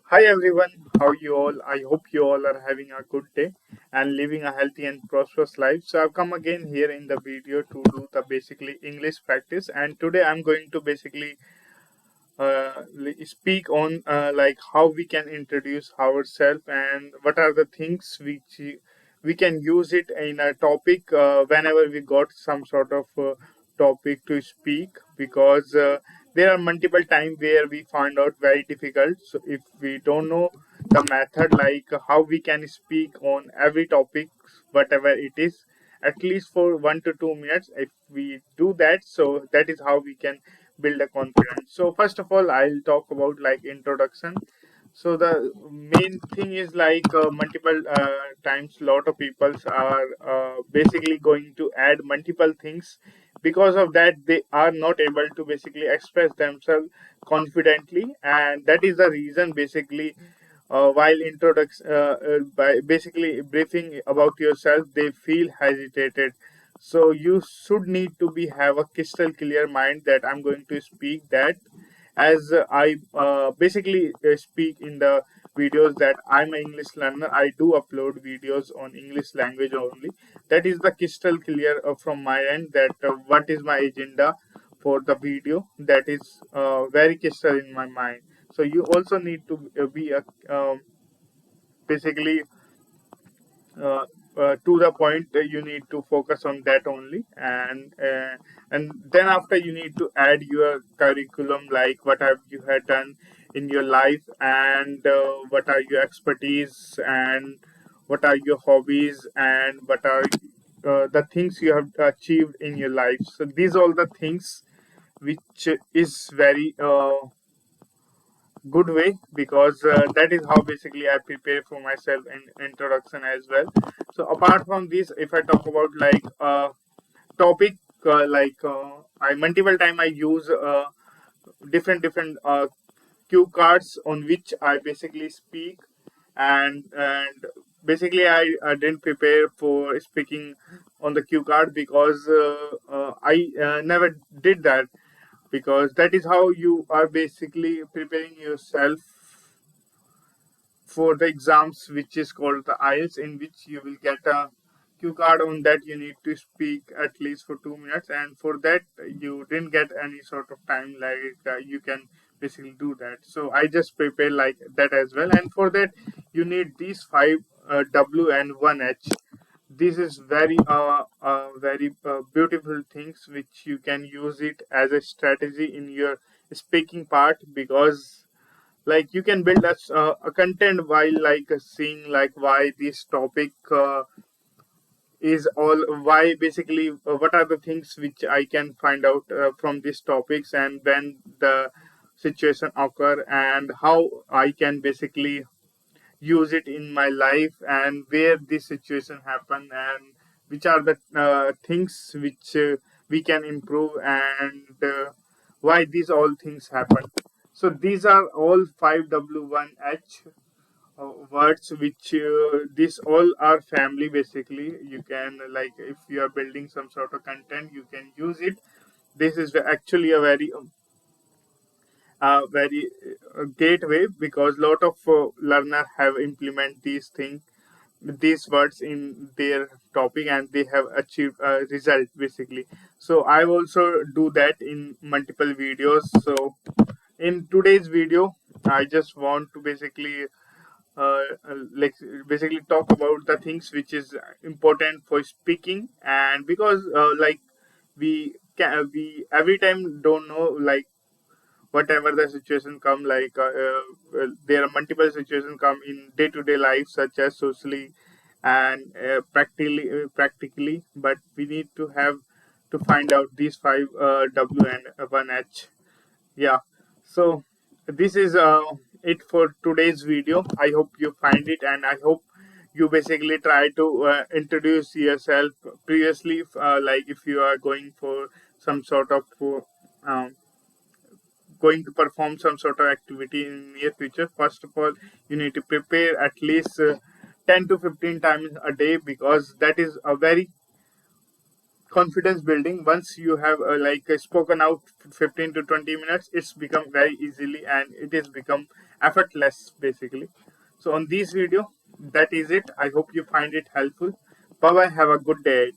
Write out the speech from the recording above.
Hi everyone, how you all? I hope you all are having a good day and living a healthy and prosperous life. So I've come again here in the video to do the basically English practice, and today I'm going to basically speak on like how we can introduce ourselves and what are the things which we can use it in a topic whenever we got some sort of topic to speak, because there are multiple times where we find out very difficult. So if we don't know the method, like how we can speak on every topic, whatever it is, at least for 1 to 2 minutes, if we do that, so that is how we can build a confidence. So first of all, I'll talk about like introduction. So the main thing is like multiple times lot of people are basically going to add multiple things. Because of that, they are not able to basically express themselves confidently, and that is the reason basically while introduction by basically briefing about yourself, they feel hesitated. So you should need to be have a crystal clear mind that I'm going to speak that, as I basically speak in the videos that I'm an English learner. I do upload videos on English language only. That is the crystal clear from my end, that what is my agenda for the video. That is very crystal in my mind. So you also need to be a basically uh, to the point. You need to focus on that only, and then after you need to add your curriculum, like what have you had done in your life, and what are your expertise, and what are your hobbies, and what are the things you have achieved in your life. So these all the things which is very good way, because that is how basically I prepare for myself in introduction as well. So apart from this, if I talk about like topic, I multiple time I use different cue cards on which I basically speak, and basically I didn't prepare for speaking on the cue card, because I never did that, because that is how you are basically preparing yourself for the exams, which is called the IELTS, in which you will get a cue card. On that you need to speak at least for 2 minutes, and for that you didn't get any sort of time, like you can basically do that. So I just prepare like that as well, and for that you need these five W and one H. This is very beautiful things which you can use it as a strategy in your speaking part, because like you can build a content while like seeing like why this topic is all, why basically what are the things which I can find out from these topics, and when the situation occur, and how I can basically use it in my life, and where this situation happen, and which are the things which we can improve, and why these all things happen. So these are all 5W1H words, which these all are family. Basically you can, like if you are building some sort of content, you can use it. This is actually a very gateway, because lot of learner have implement these things, these words in their topic, and they have achieved a result basically. So I also do that in multiple videos. So in today's video, I just want to basically like basically talk about the things which is important for speaking, and because like we every time don't know, like whatever the situation come, like there are multiple situations come in day-to-day life, such as socially and practically, but we need to have to find out these five W and one H. Yeah. So this is it for today's video. I hope you find it, and I hope you basically try to introduce yourself previously, like if you are going for some sort of um, going to perform some sort of activity in near future. First of all, you need to prepare at least 10 to 15 times a day, because that is a very confidence building. Once you have spoken out 15 to 20 minutes, it's become very easily, and it is become effortless basically. So on this video, that is it. I hope you find it helpful. Bye bye. Have a good day.